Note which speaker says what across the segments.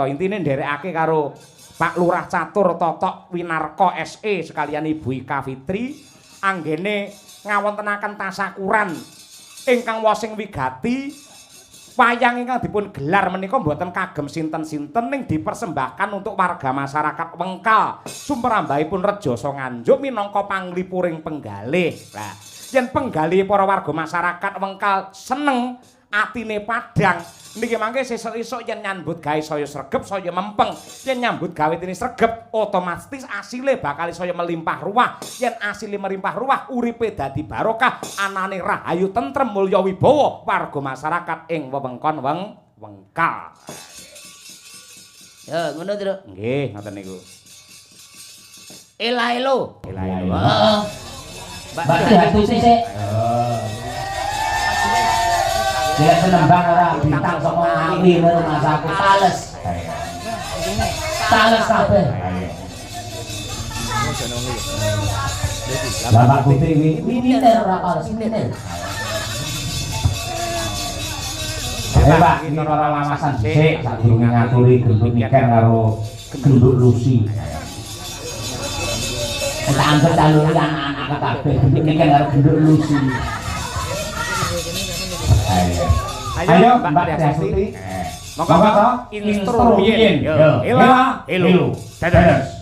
Speaker 1: Purwokerto. Intine nderekake karo Pak Lurah Catur Totok Winarko SE sekalian Ibu Ika Fitri anggene ngawontenaken tasakuran ingkang wosing wigati wayang ingkang dipun gelar menika mboten kagem sinten-sinten ning dipersembahkan untuk warga masyarakat Wengkal sumrambahipun Rejoso Nganjuk minangka panglipuring penggalih. Lah, yen penggalih para warga masyarakat Wengkal seneng atine padhang niki mangke sesuk-esuk yen nyambut gawe saya sregep saya mempeng yen nyambut gawe tini sregep otomatis asile bakal saya melimpah ruah yen asile melimpah ruah uripe dadi barokah anane rahayu tentrem mulya wibawa warga masyarakat ing wewengkon Wengkal.
Speaker 2: Ya ngono Tru.
Speaker 1: Nggih ngoten niku.
Speaker 2: Ela-elo.
Speaker 1: Ela-elo.
Speaker 2: Heeh.
Speaker 3: Mbak Datu sik. Dia senembang ora bintang saka awi masaku tales. Tales kabeh. Bapak Putri winiter ora tales winiter. Pak, ini ora lawasan sik sadurunge ngaturi gendut niken karo gendut lusi. Tak anggap calon anak-anak kabeh gendut niken karo gendut lusi. Ayo Mbak Destuti.
Speaker 1: Monggo instrumen. Yo, ela, elo. Dados.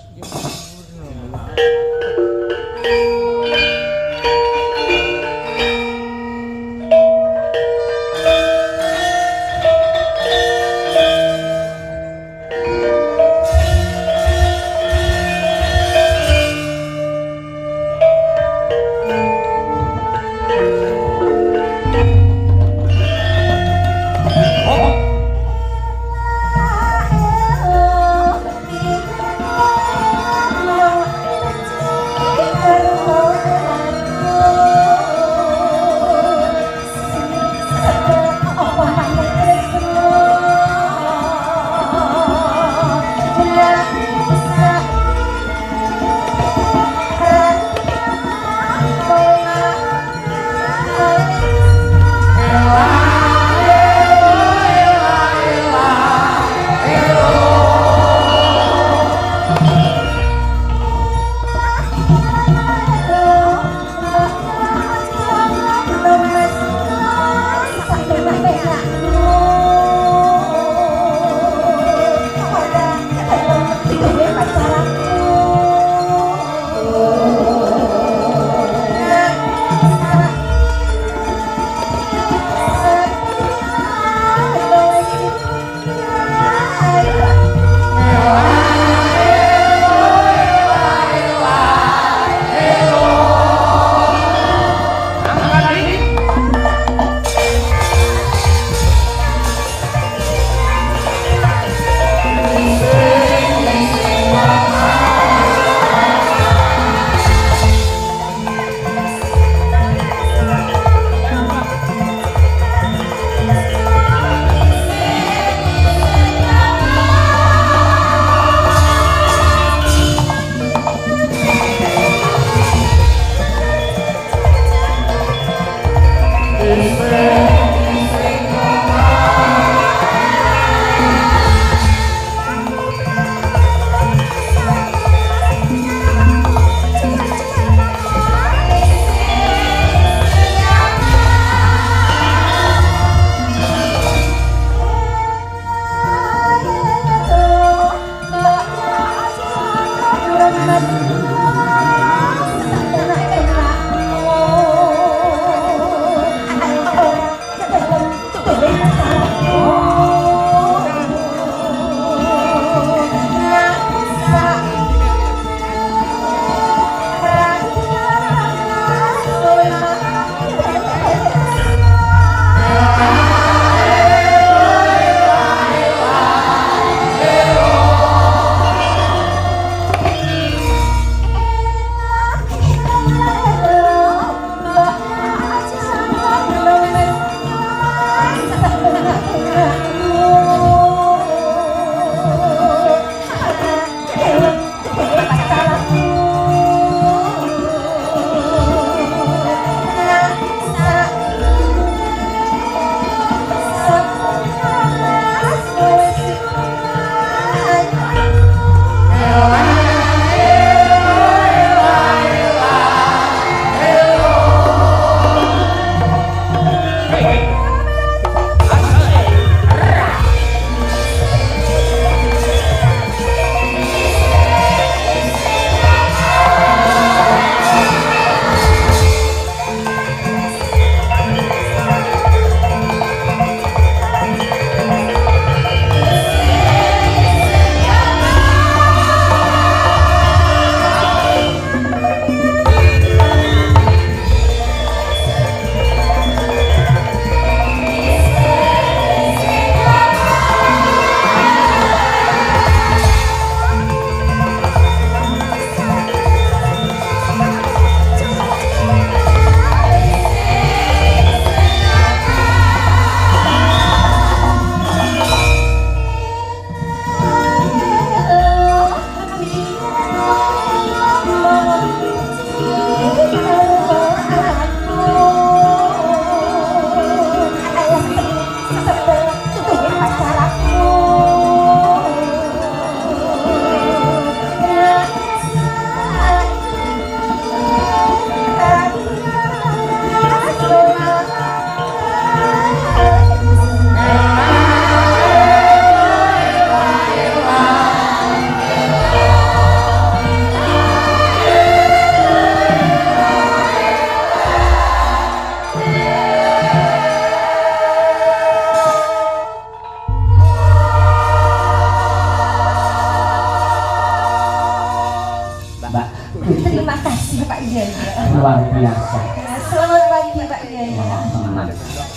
Speaker 2: Iya, iya.
Speaker 3: Luar biasa.
Speaker 2: Selamat pagi Pak Kiai.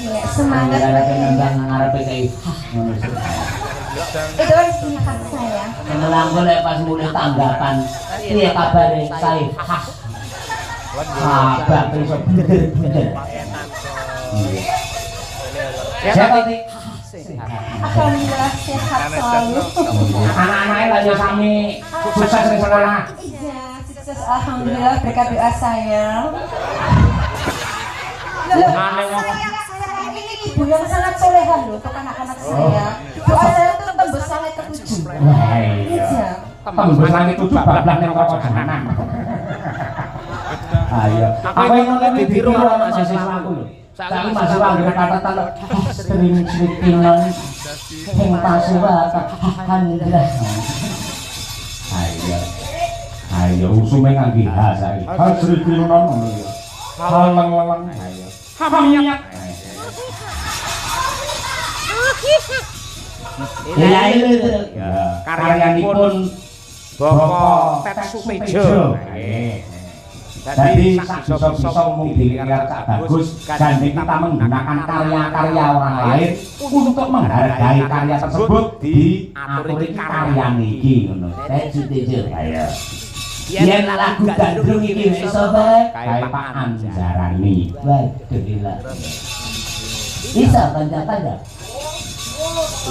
Speaker 2: Ya, semangat Pak Kiai.
Speaker 3: Ngarepe kayak
Speaker 2: Itu kan singkat saya.
Speaker 3: Menelangku lek pas mulai tanggapan. Piye kabare sae? Sabar iso bener-bener. Sehat tadi.
Speaker 2: Alhamdulillah sehat selalu.
Speaker 3: Anak-anaknya lagi sami sukses di sekolah.
Speaker 2: Iya, sukses alhamdulillah berkat doa saya. Saya ini ibu yang sangat soleha loh untuk anak-anak saya. Doa saya itu tembus langit ketujuh.
Speaker 3: Wah, iya.
Speaker 2: Iya.
Speaker 3: Tembus langit itu bablah ning kok jahanam. Ayo. Apa yang ngono ditiru ana siswaku lho. Saiki masih wanggene catatan sering srikinan ing pasuwa alhamdulillah. Ayo. Ayo usume ngangge ha saiki. Srikinan ngono ya. Haleng-leng. Ayo. Hamiyat. Ya itu. Karyanipun Bapak Tetes Sutejo. Jadi bisa ngomong dilihat tak bagus dan kita menggunakan karya-karya orang lain untuk menghargai karya tersebut di aturi karya niki ngono. Tetes ayo. Yen lagu gandrung iki wis sobat kaya Pak Anjarani. Waduh gila. Bisa panjang-panjang.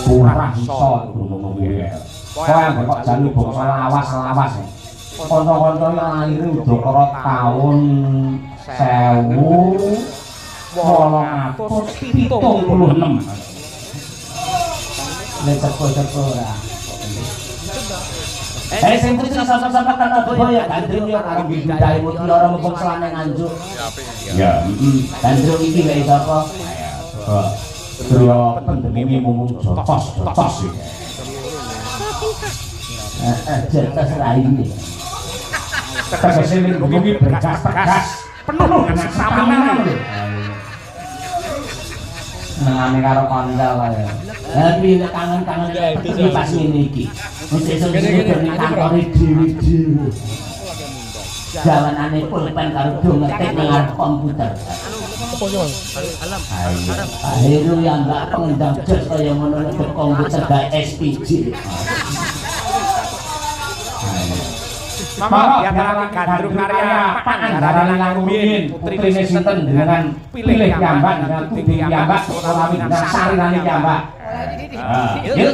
Speaker 3: Kurang iso ngono kuwi. Kok jaluk bangsa lawas-lawas. Kanca-kanca yang lahir udakara taun 1876. Lek cepo-cepo ora. Sing putus sampe-sampe kan apa ya gandrung ya karo budaya mutiara mumpung selane nganjuk. Ya, gandrung iki wae sapa? Dro pendemi mumpung jotos iki. Jotos raine. Tegese ning bumi bergas-tegas penuh dengan stamina lho. Nengane karo kanca kaya. Tapi nek kangen-kangen iki pas ngene iki. Wis esuk-esuk ning kantor dhewe-dhewe. Jalanane pulpen karo do ngetik nang komputer. Ayo yang enggak pengendang jas kaya ngono nek komputer gak SPJ. Maka diantara gandrung karya Pak Anjarani Langrumiyin putrine sinten dengan pilih piyambak dengan tuti piyambak utawi dengan sarirane piyambak. Yuk.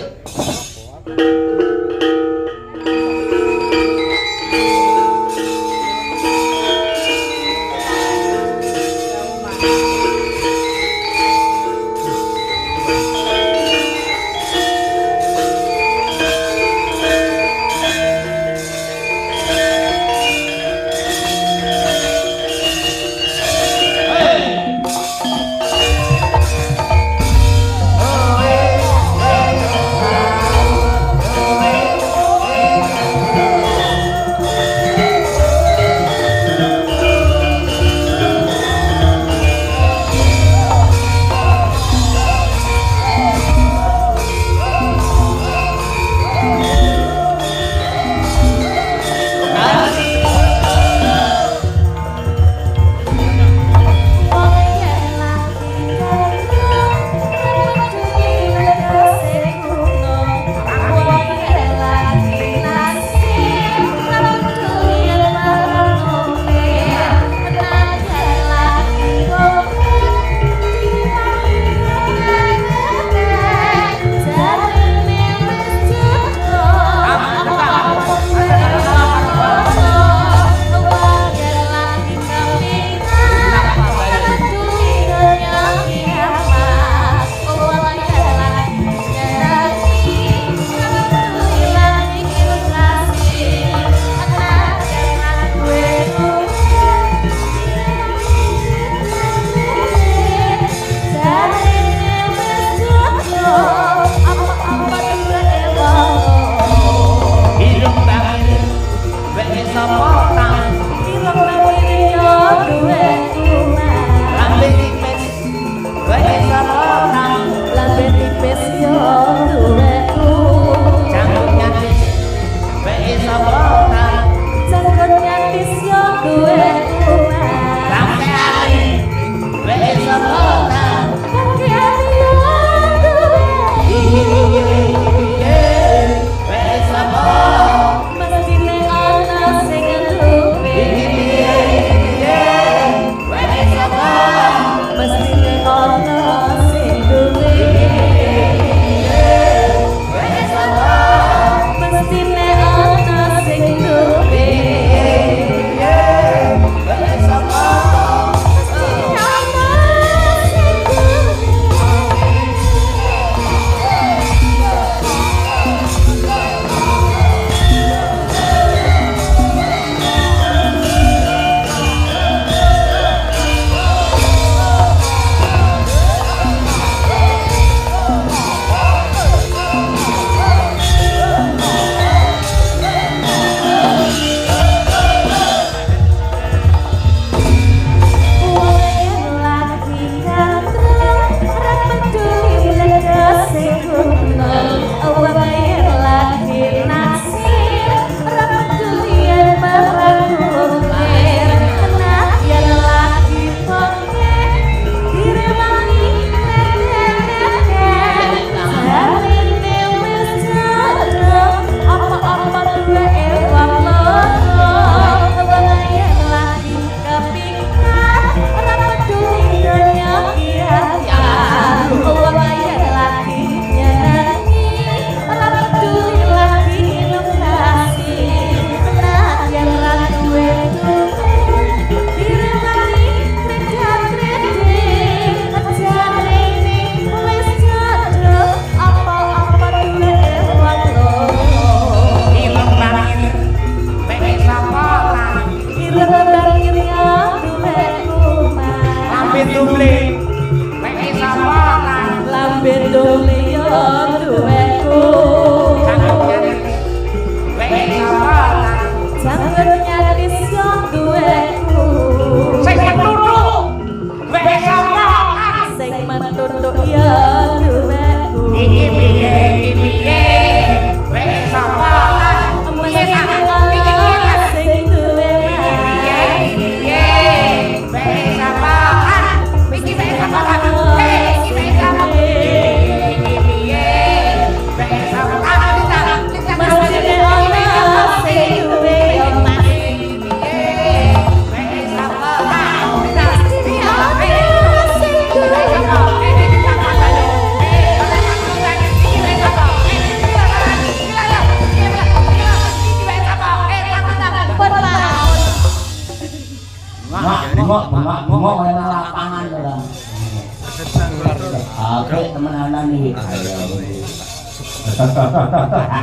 Speaker 3: temenan iki.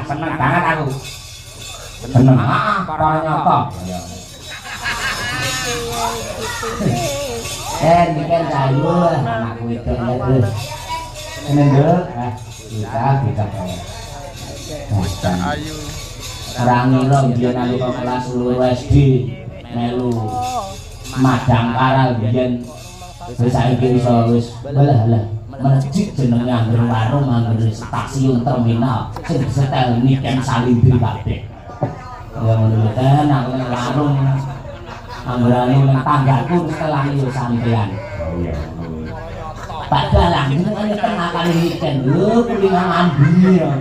Speaker 3: Seneng banget aku. Seneng. Para nyata. Ini kan kayu anakku itu terus. Ini dulu, kita.
Speaker 4: Ayu.
Speaker 3: Orang ngira biyen aku kok kelas 10 SD melu madang karal biyen wis saiki wis balah masjid jenenge angger warung angger stasiun terminal sing disetel niken salindri kabeh. Ya ngono ten aku nang warung anggerane nang tanggaku setelah yo sampean. Padahal jenenge tengah kali niken lho kulingan ambi ya.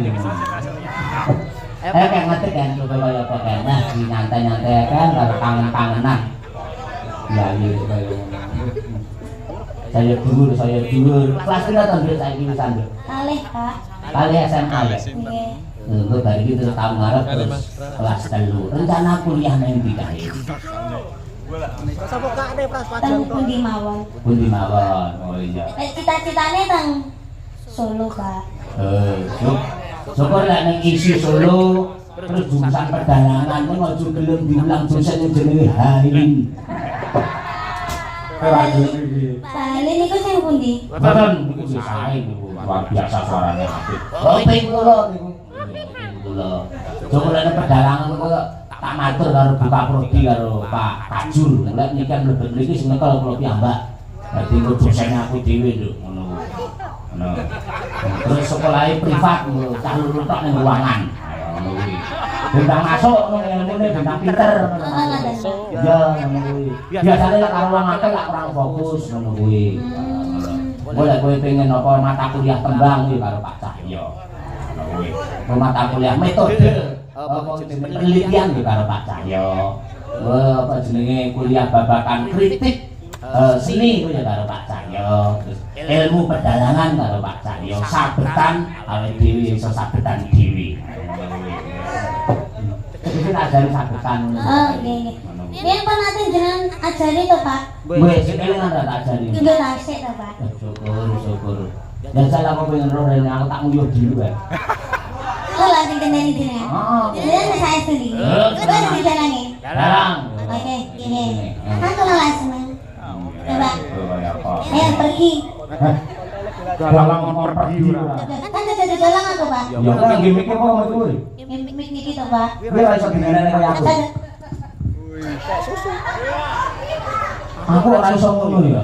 Speaker 3: Kayak ngerti kan, coba kaya apa kan, nah nyantai-nyantai kan, kalau kangen-kangenan ya gitu kayak saya dulu kelas kita tahun dulu saya gini sambil
Speaker 2: Kalih Pak.
Speaker 3: kali SMA ya
Speaker 2: Nggih.
Speaker 3: gue dari gitu tahun ngarep terus kelas 3 rencana kuliah nanti kaya
Speaker 2: Teng pundi mawon.
Speaker 3: pundi mawon, oh iya
Speaker 2: Cita-citane teng Solo Pak.
Speaker 3: syukur lah neng isi Solo terus jurusan perdagangan itu mau gelem diulang dosen yang jenenge Halin
Speaker 2: Halin niku sing pundi?
Speaker 3: betul itu sih saya luar biasa suaranya oh pengkulo niku syukur lah neng perdagangan itu tak matur karo buka prodi karo Pak Kajur mulai nikah mlebet mriki sing nyekel kula piyambak dadi engko dosennya aku dhewe lho ngono terus sekolahnya privat cah lulu tok ning ruangan bintang masuk ngene bintang pinter ya biasane lek karo wong akeh lak kurang fokus ngono kuwi boleh kowe pengen apa mata kuliah tembang iki karo Pak Cahyo ngono kuwi mata kuliah metode apa penelitian iki karo Pak Cahyo apa jenenge kuliah babakan kritik seni itu ya karo Pak Cahyo terus ilmu perdagangan karo Pak Cahyo sabetan awake dhewe iso sabetan dhewe iki ajari sabetan
Speaker 2: Nggih. Yen panate jenengan ajari to Pak.
Speaker 3: wis kelingan tak ajari
Speaker 2: Kudu tasik to Pak.
Speaker 3: syukur dan saya kok pengen roh rene aku tak nguyuh dulu ya
Speaker 2: Oh langsung kendali jenengan. Jenengan saya sendiri. Terus dijalangi.
Speaker 3: larang
Speaker 2: Oke, gini. Kan kalau langsung. Coba. Ayo pergi.
Speaker 1: dalang motor pergi ora.
Speaker 2: Kan jadi dalang aku Pak.
Speaker 3: ya kan nggih mikir kok ngono kuwi
Speaker 2: Mik niki to Pak.
Speaker 3: kowe ora iso dinene kaya aku ora iso ngono ya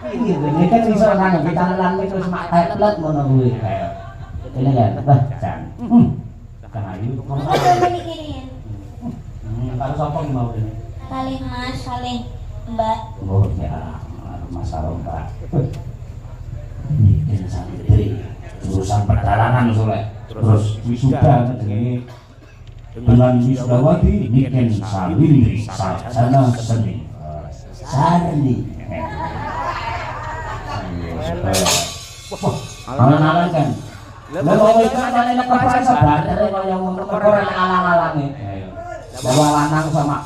Speaker 3: ini kan iso nang bitalan terus mak tablet ngono kuwi ini kan bah jan kayu
Speaker 2: Ayo menikirin.
Speaker 3: kalau sapa mau ini
Speaker 2: Kali Mas, kali Mbak.
Speaker 3: oh ya masalah Pak ini santri jurusan perdalangan soleh terus wisuda jenenge dengan wisudawati niken salindri sarjana seni alang-alang kan lalu itu kan ada kepala sabar kalau yang memperkoran alang-alangnya bawa lanang sama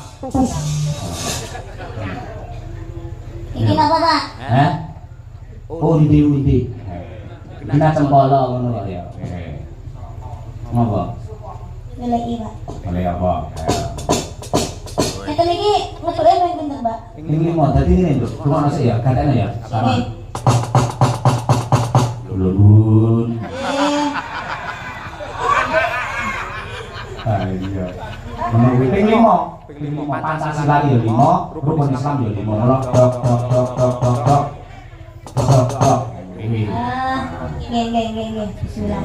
Speaker 2: Iki apa Pak?
Speaker 3: undi kita cempolo ngono kok ya ngapa
Speaker 2: Goleki Pak.
Speaker 3: oleh apa
Speaker 2: Enten iki metuke ping pinten Mbak?
Speaker 3: ini mau tadi ini lho rumah nasi ya katanya ya sama lulun iya menurut ping 5 Pancasila ya 5 rukun Islam ya 5 melok dok ini
Speaker 2: Nggih. Bismillah.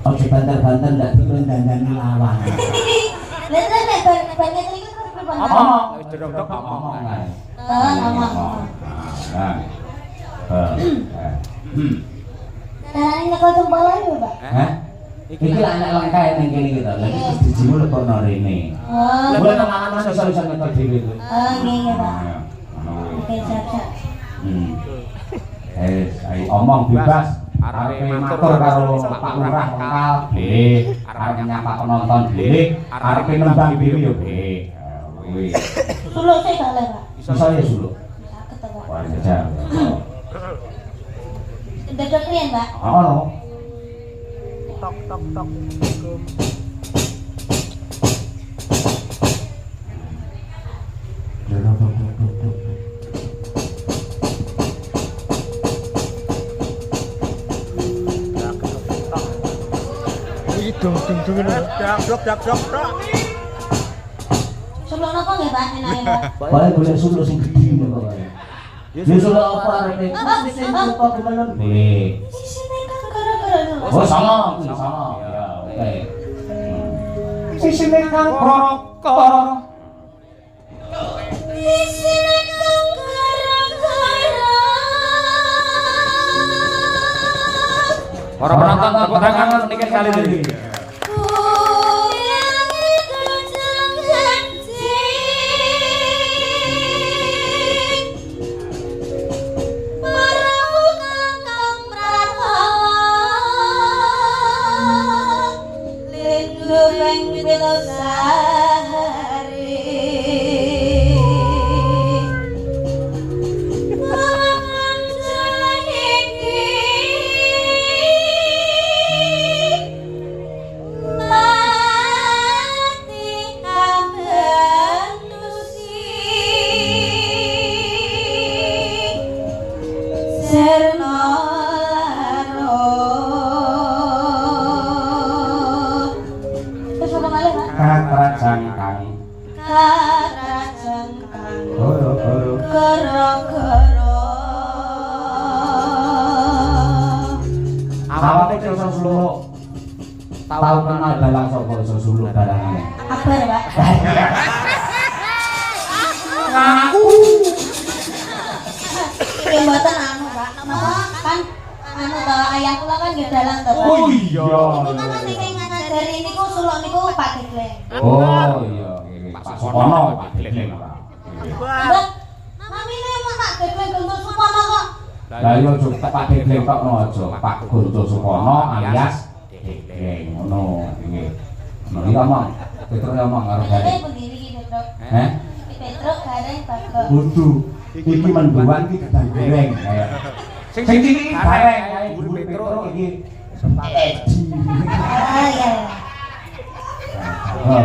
Speaker 3: ojo banter-banter ndak dipendandani lawan
Speaker 2: Lah terus nek banyak iki terus pripun?
Speaker 3: ngomong ae
Speaker 2: Ngomong.
Speaker 3: nah
Speaker 2: Carane nyekel jempol ae Pak.
Speaker 3: Iki lah anak lengkap yang kene gitu. Lagi terus dijimul kono rene.
Speaker 2: Oh.
Speaker 3: Mulai teman-teman iso-iso nyekel dhewe lho.
Speaker 2: Nggih Pak. Oke, siap.
Speaker 3: Ayo omong bebas. Arep matur karo Pak Lurah Engkal, nggih. Arep nyapa penonton, nggih. Arep nembang dhewe yo, nggih. Kuwi.
Speaker 2: Suluk sik gak Pak.
Speaker 3: Bisa ya suluk.
Speaker 2: Saged to, Pak.
Speaker 3: Wah, jajal.
Speaker 2: Dedek riyen, Pak.
Speaker 3: Ono.
Speaker 4: Tok. Iki dong. Dak.
Speaker 2: Suluk napa nggih, Pak? Enake, Pak.
Speaker 3: Boleh golek suluk sing gedhi ngono kok. Ya suluk apa arep sing kok kemenem. Boleh.
Speaker 2: Sisine kan gara-gara suluk.
Speaker 3: Oh, sama. Ya, oke.
Speaker 1: Sisine kang kraka.
Speaker 2: Sisine kan gara-gara.
Speaker 1: Para penonton tepuk tangan niki kali ini. Awake iso suluk. Tahu kenal dalang sapa iso suluk barangane.
Speaker 2: Kabar, Pak.
Speaker 1: Ngaku.
Speaker 2: Iki mboten anu, Pak. Napa kan anu to ayah kula kan nggih dalang to. Pak.
Speaker 3: Oh iya.
Speaker 2: Kan sing ngajari niku suluk niku Pak Dekleng.
Speaker 3: Oh iya, Pak Supono, Pak Dekleng.
Speaker 2: Mbak, namine Pak Dekleng Guntur Supono kok.
Speaker 3: Lah iya aja Pak Dekleng tok no aja, Pak Guntur Supono alias Dekleng ngono nggih. Ngono iki omong. Petruk omong karo
Speaker 2: Ini
Speaker 3: gareng.
Speaker 2: pundi iki Petruk?
Speaker 3: Heh?
Speaker 2: Petruk gareng Bagong.
Speaker 3: Kudu iki menduan iki gedang goreng. Sing iki gareng kae guru Petruk iki Edi.
Speaker 2: Ah iya.
Speaker 3: Oh.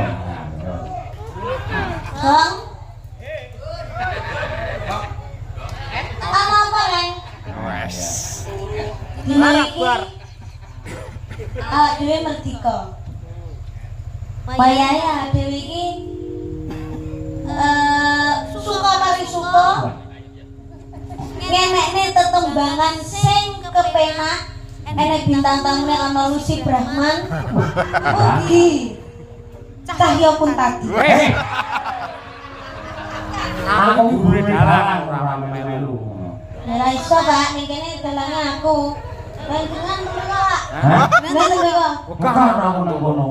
Speaker 2: Bang. Apa, Reng?
Speaker 4: Wes.
Speaker 2: Akbar. Dhewe merdeka. Wayahe dhewe iki suka mari suka ngenekne tetembangan sing kepenak enek bintang tamune ana Lucy Brahman ugi Cahya pun tadi.
Speaker 3: Aku guru dalang ora melu.
Speaker 2: Ora iso Pak, ning kene dalange aku. Panjenengan mriko Pak.
Speaker 3: Hah?
Speaker 2: Mriko mriko.
Speaker 3: Bukan aku nang kono.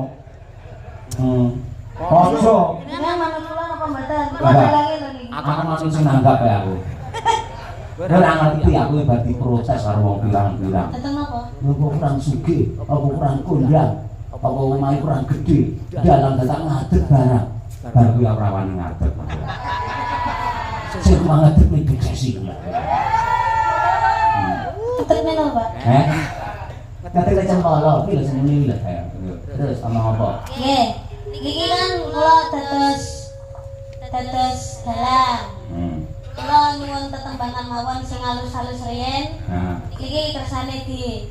Speaker 3: Ojo.
Speaker 2: Jenengan manut kula napa mboten? Kula dalange lho niki.
Speaker 3: Aku masih sing nanggap ya aku. Ora ngerti aku berarti protes karo wong pirang-pirang.
Speaker 2: Dateng napa?
Speaker 3: Aku kurang sugih, aku kurang kondang, apa omahe kurang gede, dalang datang ngadeg barang. Bar kuwi ora wani ngadeg. Sing ngadeg iki sesi.
Speaker 2: Tetrine lho Pak.
Speaker 3: Ngadeg cempolo, iki lho sing muni lho. Terus ana apa?
Speaker 2: Nggih. Niki kan kula dados dalang. Kula nyuwun tetembangan mawon sing halus-halus riyen. Iki kersane di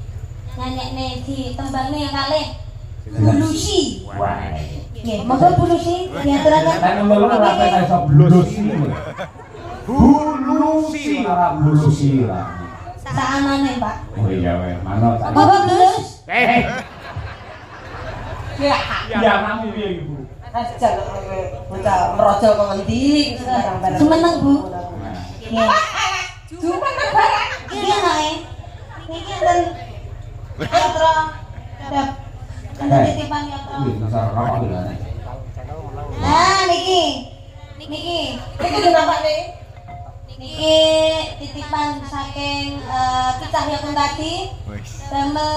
Speaker 2: nyanyekne di tembangne kalih Bulusi.
Speaker 3: Wah.
Speaker 2: Nggih, monggo Bulusi diaturaken.
Speaker 3: Nek ngono ora iso bulusi. Bulusi ora bulusi lah.
Speaker 2: Saanane, Pak.
Speaker 3: Oh iya wae, manut.
Speaker 2: Monggo Bulus.
Speaker 3: Ya kamu piye Ibu?
Speaker 5: Ajar bocah merojo kok ngendi barang-barang.
Speaker 2: Semeneng, Bu. Nggih.
Speaker 5: Jumeneng barang.
Speaker 2: Nggih, Nae. Niki enten yatra dap titipan yatra.
Speaker 3: Wis ngasar rokok lho.
Speaker 2: Nah, niki. Niki.
Speaker 5: Iki kenapa nih?
Speaker 2: Niki titipan saking Ki Cahya pun tadi. Damel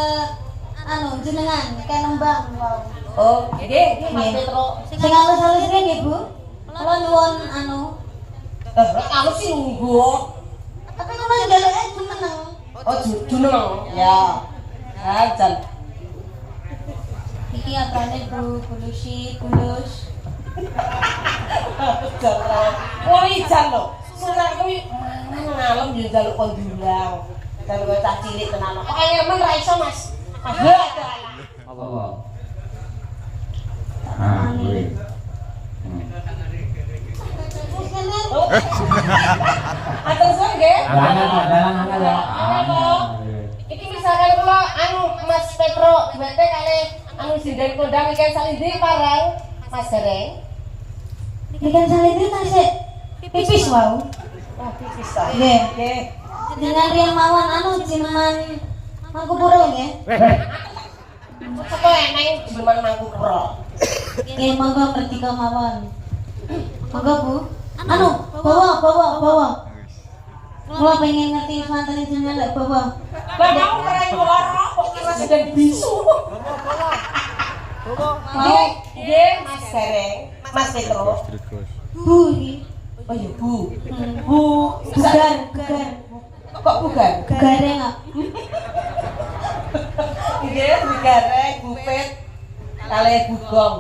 Speaker 2: anu jenengan kenembang wow.
Speaker 5: Oh, nggih, Mas
Speaker 2: Nggih.
Speaker 5: Petruk.
Speaker 2: Sing halus-halus nggih, Bu. Kula nyuwun anu
Speaker 5: Kalau sih nunggu.
Speaker 2: Tapi kalau jaluknya jumeneng.
Speaker 5: Oh, juneng. Ya. Jan.
Speaker 2: Iki atrane Bu Kulusi, Kulus.
Speaker 5: Jan. Oh, ijan lho. Surah kuwi ngalem yo njaluk kon diulang. Jaluk cah cilik tenan. Kok men ra iso, Mas? Mas.
Speaker 3: Apa? Ah, kuwi.
Speaker 5: Atur suwe nggih.
Speaker 3: Dalan ya.
Speaker 5: Iki misalkan kula Mas Petro bete kali sinden kondang ikan salindi parang Mas Dereng.
Speaker 2: Ikan salindi tasik pipis wau.
Speaker 5: Oh, pipis ta.
Speaker 2: Nggih. Dengan riang mawon jineman Mangkupuro nggih.
Speaker 5: Sapa eneng jineman Mangkupuro.
Speaker 2: Nggih, monggo merdeka mawon. Monggo Bu. Bawa. Kula pengen ngerti wonten jenengan lek bawa.
Speaker 5: Lah mau keren ora kok kira sedang bisu. Nggih, Mas Dereng, Mas Petro.
Speaker 2: Bu iki.
Speaker 5: Oh iya, Bu.
Speaker 2: Bugar.
Speaker 5: Kok bukan?
Speaker 2: Gareng kok.
Speaker 5: Nggih, bugareng, bupet, kalih bugong.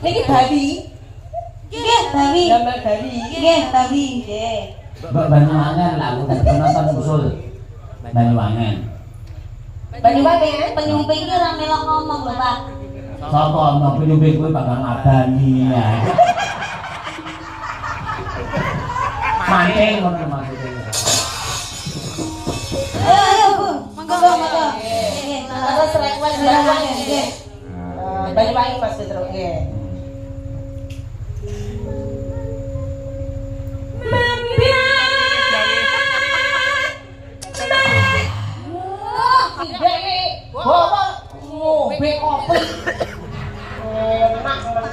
Speaker 5: Niki babi.
Speaker 2: Nggih, bawi.
Speaker 5: Gambar babi.
Speaker 2: Nggih, bawi.
Speaker 5: Nggih.
Speaker 3: Banyuwangen lah, aku tadi penonton usul. Banyuwangen.
Speaker 5: Banyuwangen.
Speaker 2: Penyumping iki ora melok ngomong lho, Pak.
Speaker 3: Sapa omong penyumbing kuwi bakal ngabani ya. Mancing ngono maksudnya.
Speaker 2: Ayo, Bu. Monggo. Nggih,
Speaker 5: Terus request Banyuwangen.
Speaker 2: nggih.
Speaker 5: Banyuwangen Mas Petro nggih.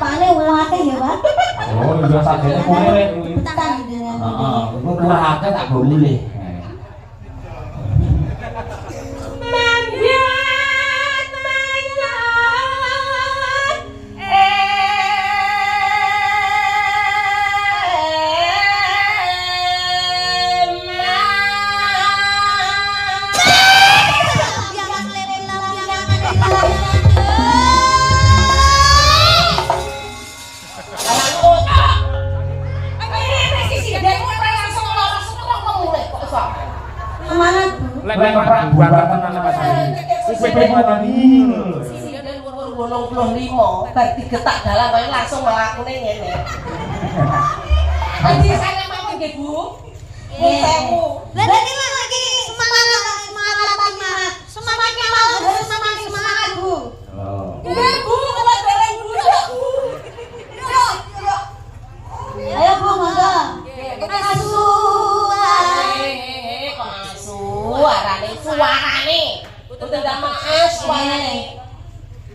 Speaker 2: Pane wate ya, Pak.
Speaker 3: Oh, iya sakjane kuwi kuwi.
Speaker 2: Tekan jenengan.
Speaker 3: Heeh, kok kurake tak go mulih.
Speaker 2: Kemana, Bu?
Speaker 1: Lek perang buatan tenan Mas. Wis ngomongin.
Speaker 5: Sisi dan umur 85 bar digetak dalan kaya langsung mlakune ngene. Adi saya mau nggih, Bu. Sewu.
Speaker 2: Lah iki lagi semangat, Bu.
Speaker 3: Oh.
Speaker 5: Nggih, Bu, kula dereng dulu, Bu.
Speaker 2: Ayo, Bu, monggo.
Speaker 5: Suarane. Mboten damel suarane.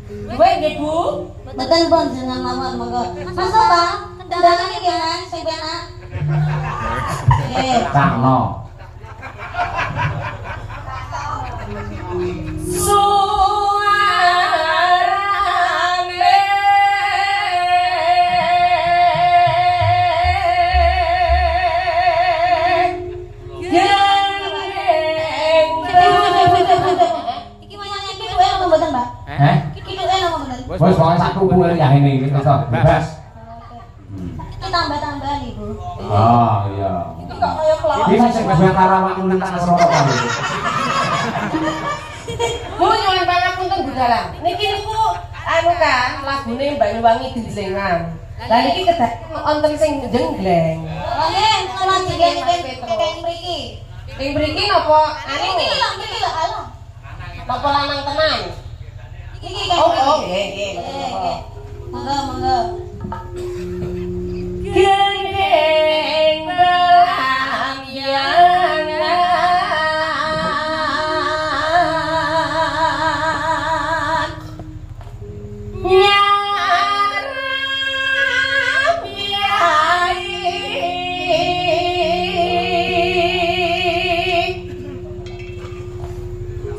Speaker 5: Duwe nggih, Bu?
Speaker 2: Mboten pun jenengan mawon, monggo. Mas Pak, kendaraan iki kan sing penak. Nggih.
Speaker 3: Kangno.
Speaker 2: Iki wayangnya piduke apa mboten, Pak? Piduke apa mboten?
Speaker 3: Wis pokoke sak tuku ya ini iki to, bebas.
Speaker 2: Iki tambah-tambahan Ibu.
Speaker 3: Oh, iya.
Speaker 5: Iki kok kaya pelawak.
Speaker 3: Iki sing bebas karo awakmu nang Roro kan.
Speaker 5: Bu nyuwun pangapunten Bu Dalang. Niki niku anu kan lagune Banyuwangi Genjlengan. Lah niki kedah wonten sing jenggleng.
Speaker 2: Nggih, kula digen-gen keng mriki.
Speaker 5: Ing mriki napa anu?
Speaker 2: Mriki lho, alah.
Speaker 5: Napa lanang tenan?
Speaker 2: Iki keng
Speaker 5: Oh,
Speaker 2: mriki.
Speaker 5: nggih.
Speaker 2: Nggih. Monggo.
Speaker 5: Geng belang yang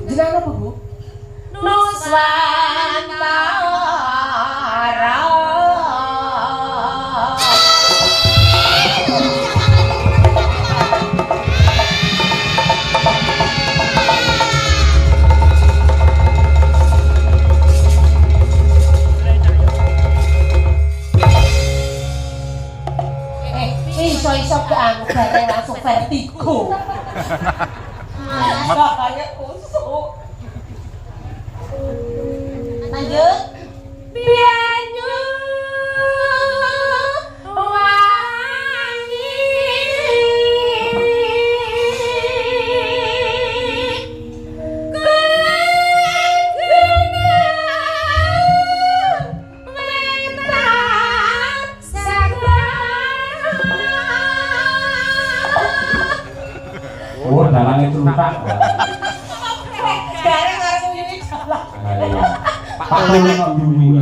Speaker 5: jenengan apa, Bu? Nuswantara. iku. Makanya kusuk.
Speaker 2: Lanjut.
Speaker 5: Bianyu wangi
Speaker 3: Oh, dalange trutak.
Speaker 5: Sekarang harus ini salah.
Speaker 3: Pak Lele kok nyuwi.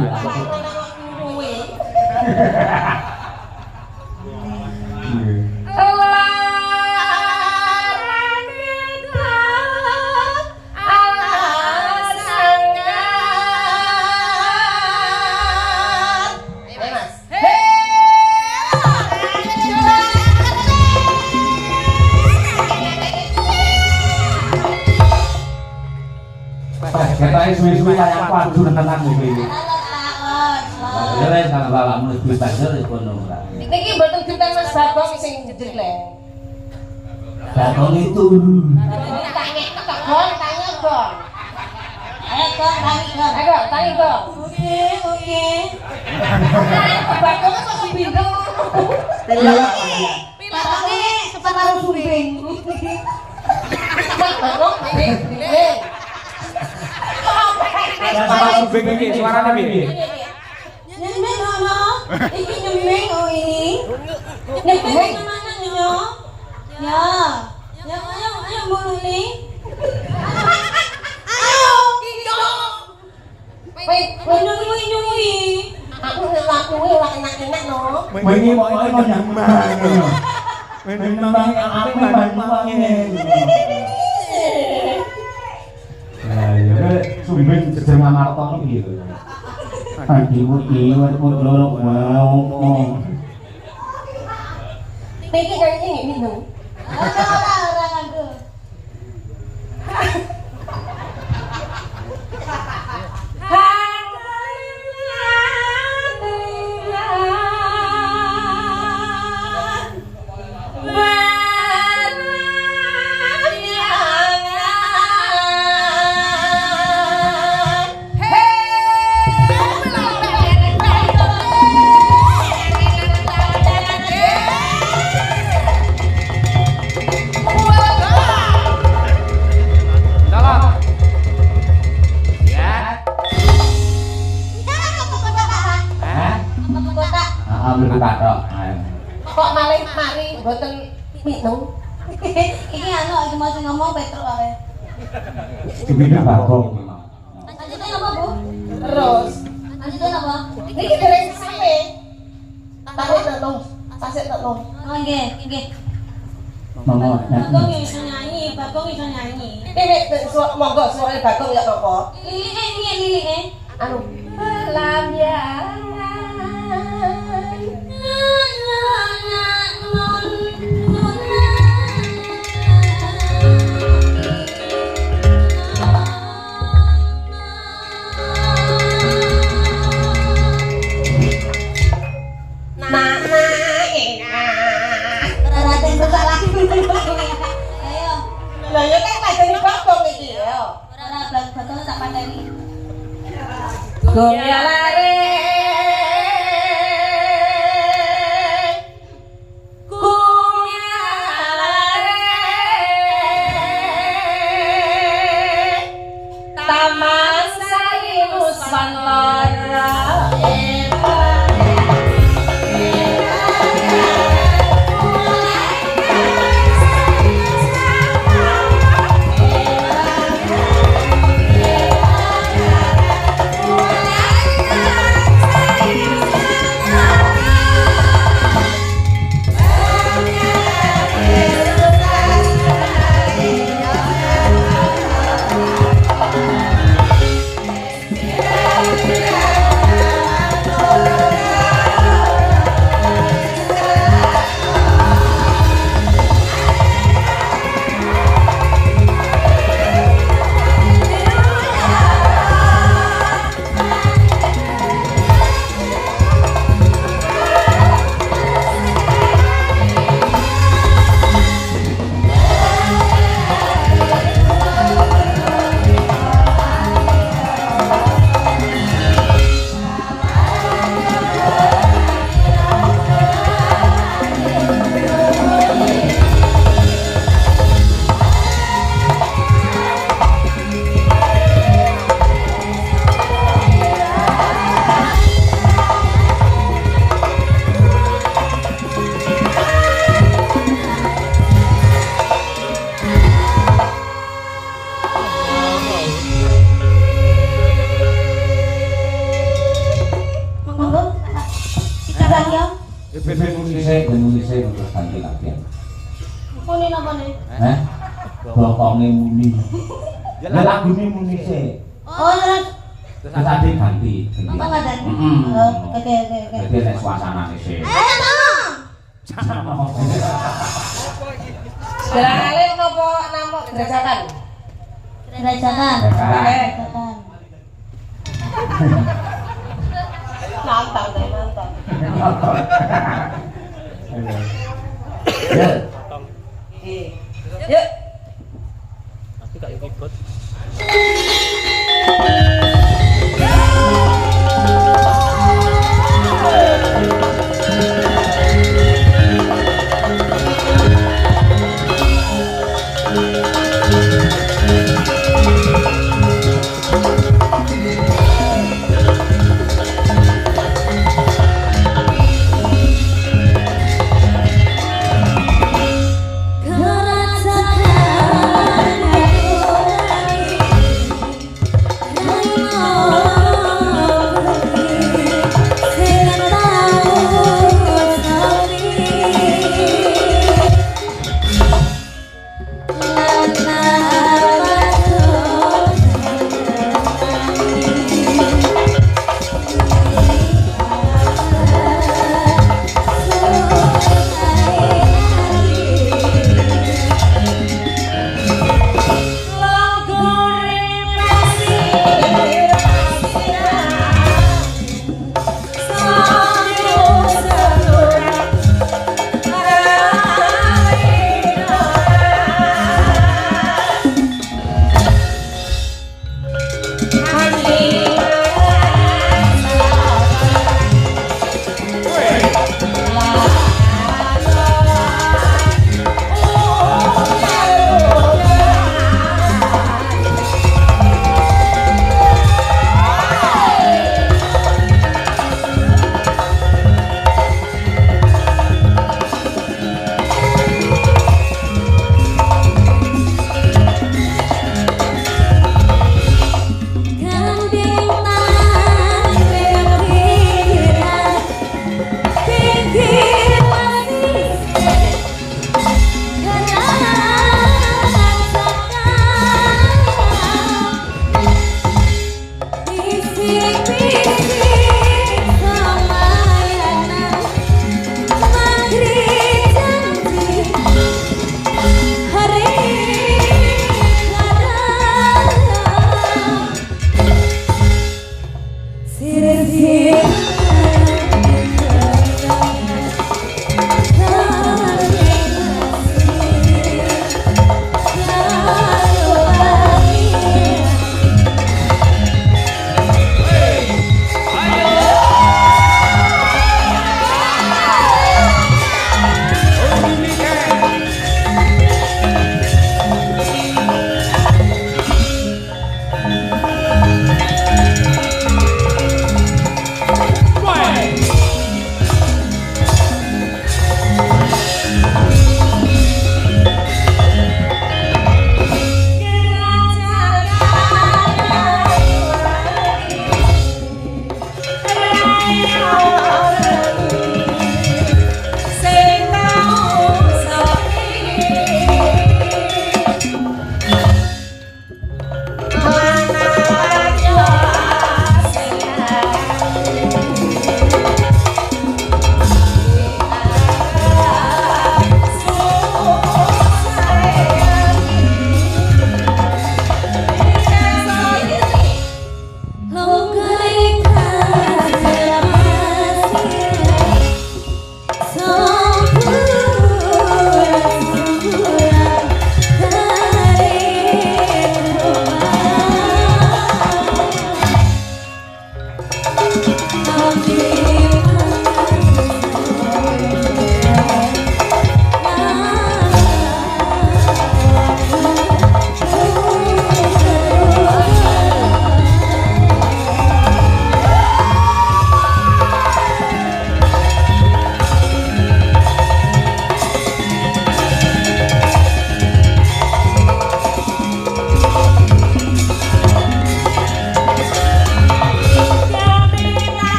Speaker 3: Ketoke suwi-suwi kaya padu tenan iki. Ya wis kang bapakmu duwe banjur kono ora.
Speaker 5: Niki mboten dinten Mas Bagong sing jegleng.
Speaker 3: Bagong itu.
Speaker 5: Tanya Gong.
Speaker 2: Ayo Gong, tangi Gong.
Speaker 5: Ayo, tanya Gong.
Speaker 2: Oke.
Speaker 5: Bagong kok bindeng.
Speaker 2: Pakane separuh sumbing.
Speaker 5: Bagong ini.
Speaker 1: Pak Subeng iki suarane piye?
Speaker 2: Nyemeng ono. Iki nyemeng oh ini. Nyemeng mana nyo? Ya. Ya ayo mulu ni. Ayo.
Speaker 5: Wait,
Speaker 2: Nyui.
Speaker 5: aku ngelakuin ora enak-enak no.
Speaker 3: Wingi kok ono nyambang. Memang apa banyuwangi. Lah ya sumbing jeneng Amarta piye to? Andimu iki wis loro ngomong.
Speaker 5: Niki nyanyi minum.
Speaker 2: Ora kanggo.
Speaker 5: Kok malah mari mboten minum.
Speaker 2: Iki anu iki mau ngomong Petruk ae.
Speaker 3: Dipindah Bagong.
Speaker 2: Lanjutnya apa, Bu?
Speaker 5: Terus
Speaker 2: Lanjutnya apa?
Speaker 5: niki dereng sampe. Tahu telung, sasik telung.
Speaker 2: Oh nggih, nggih.
Speaker 3: Monggo.
Speaker 2: Bagong iso nyanyi, Bagong iso nyanyi.
Speaker 5: Monggo suara Bagong ya apa?
Speaker 2: Lilike.
Speaker 5: Anu lambian Lah ya kan padani Bagong iki ya.
Speaker 2: Ora Bagong tak padani.
Speaker 5: Gong ya lare. Gong ya lare. Taman Sari Nusantara. Yeah.
Speaker 3: Nulis terus ganti latihan.
Speaker 2: Muni napa nih?
Speaker 3: Bokonge muni. Lah lagune muni sik.
Speaker 2: Oh, terus
Speaker 3: Terus tadi ganti.
Speaker 2: apa ngadan? Oke.
Speaker 3: Jadi nek suasanane sik.
Speaker 2: Ayo tolong.
Speaker 5: Gelangale napa nama gerajakan?
Speaker 2: Gerajakan.
Speaker 3: Gerajakan.
Speaker 5: Nonton.
Speaker 3: Ya.
Speaker 5: Yuk.
Speaker 4: Tapi gak ikut.
Speaker 2: Gerajakan aku lagi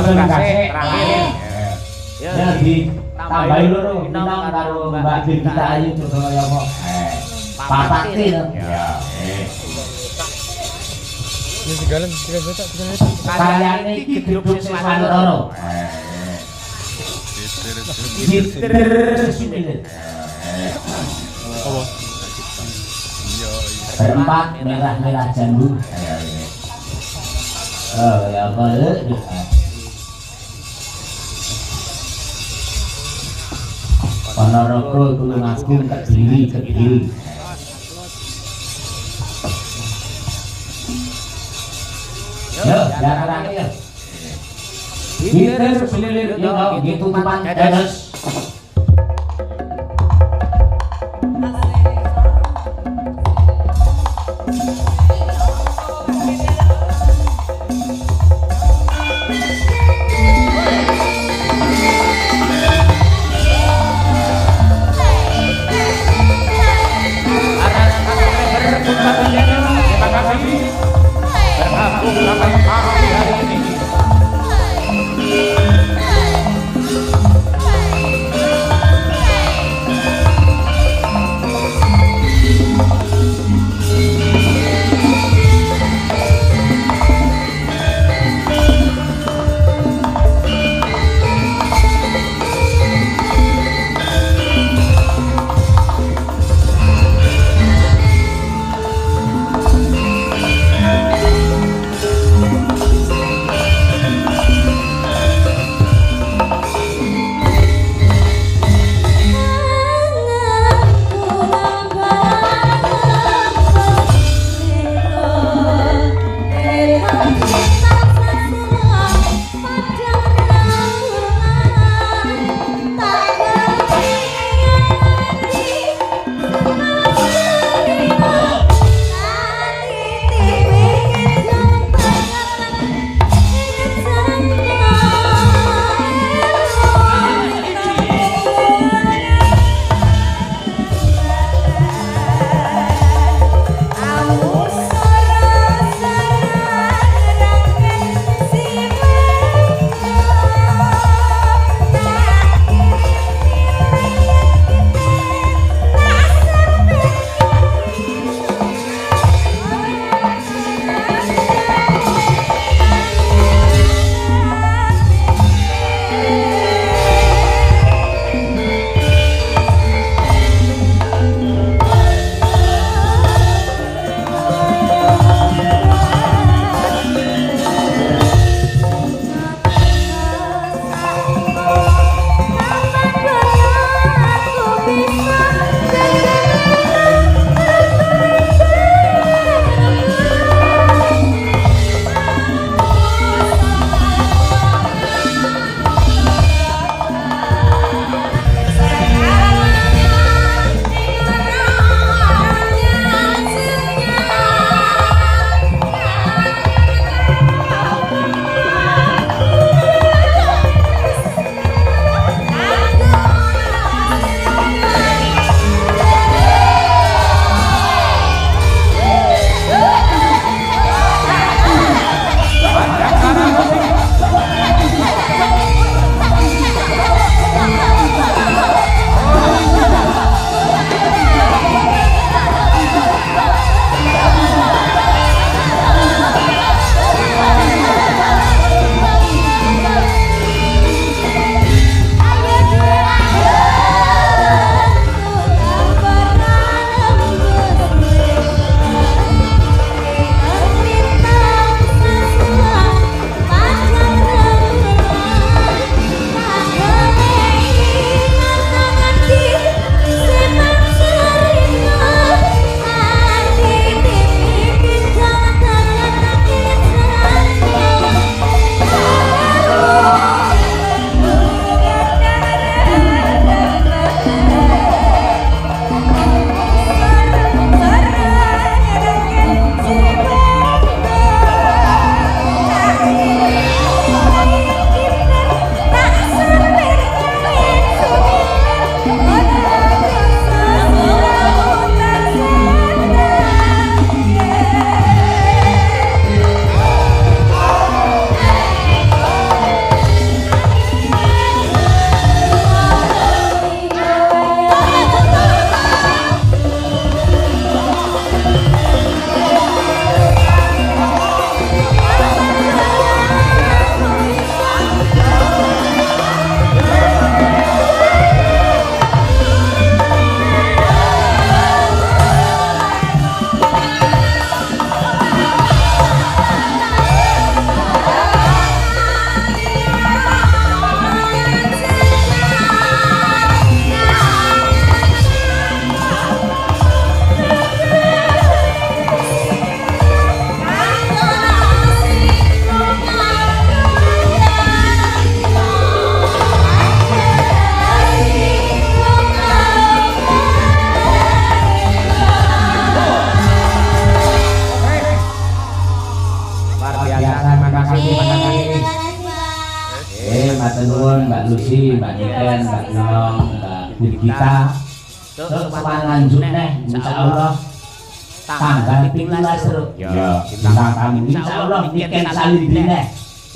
Speaker 1: terima kasih terakhir.
Speaker 3: Ya di tambahin loro minang karo Mbak Devita Ayu coba kaya apa. Papake lho. Ya.
Speaker 4: Ini segalan 3 juta.
Speaker 3: Kaliane iki grup Siswanoro.
Speaker 4: Apa?
Speaker 3: Berempat merah-merah jambu. Oh, ya boleh. Ponorogo Tulungagung Kediri. Yo, jangan ya. Bitter selilir yo gitu tutupan tetes. nuwun Mbak Lucy, Mbak Niken, Mbak Nyong, Mbak Birgita. Terus lanjut neh insyaallah tanggal 17 Ruk.
Speaker 1: Ya,
Speaker 3: bintang tamu insyaallah Niken Salindine.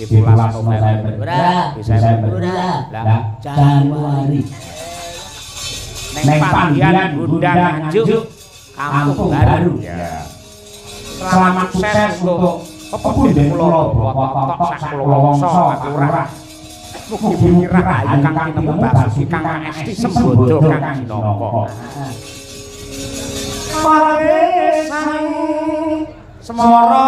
Speaker 3: 17 November. Desember. Lah Januari. Neng panggilan Bunda Nganjuk Kampung Baru.
Speaker 1: Ya. Selamat sukses untuk pepundhen kula Bapak sak kula wangsa Lurah. Mugi mirah ayu kang tinemu basuki kang esti sembodo kang sinaka. Para sang semara